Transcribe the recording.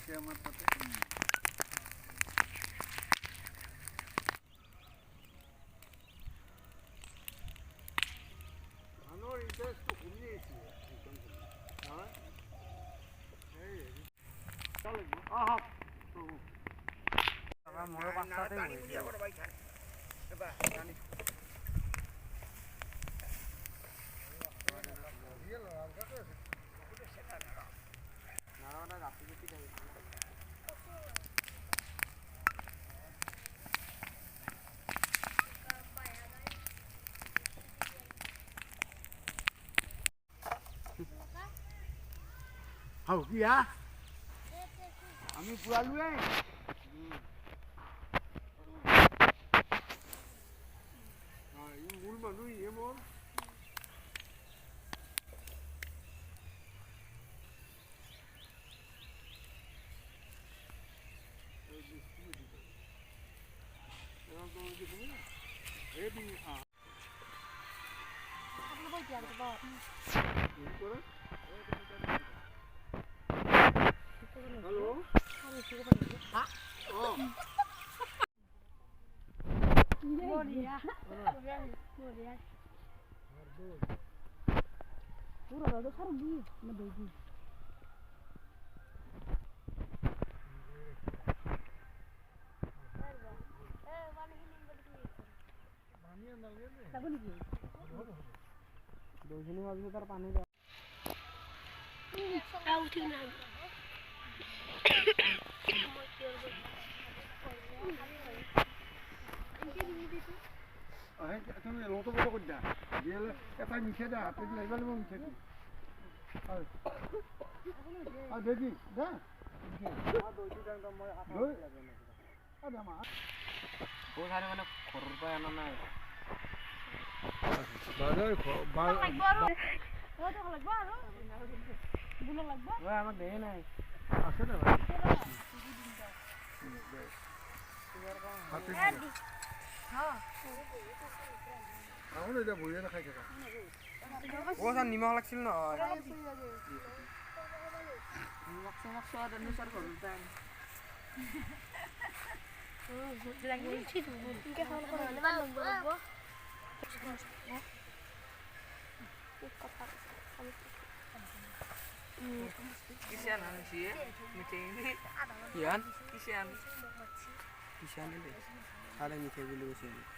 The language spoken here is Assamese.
আমাৰ তাতে ধানৰ ইণ্টাৰেষ্টটো কমি আহিছে মোৰো পাঁচটাতে হাও কিয়া আমি পুৰালোৱে মূল মানুহ ইয়ে মোৰ Halo? Oh. তুমি লতো বড় করে দা দিলে এটা মিশে দা হাতে লাইবালে মো মিশে দি আর দেখি দা আ দুইটি টাইম তো মই হাত লাগে না আ দামা ও সারে মানে খরর পায় আনা না বাজার ও তো লাগবা আর বুলো লাগবা ওই আমাক দেই নাই আছে না ভাই হ্যাঁ আউন এটা বইয়া না খাই থাকা ও সান নিমক লাগছিল না নিমক সমক স্বাদ অনুসার করতাম ও লাগে ঠিক ঠিক খাওয়া করে না নম্বর লাগবো Kisian sih, meeting ini. Kian, kisian. Kisian ini. Ada meeting dulu sih.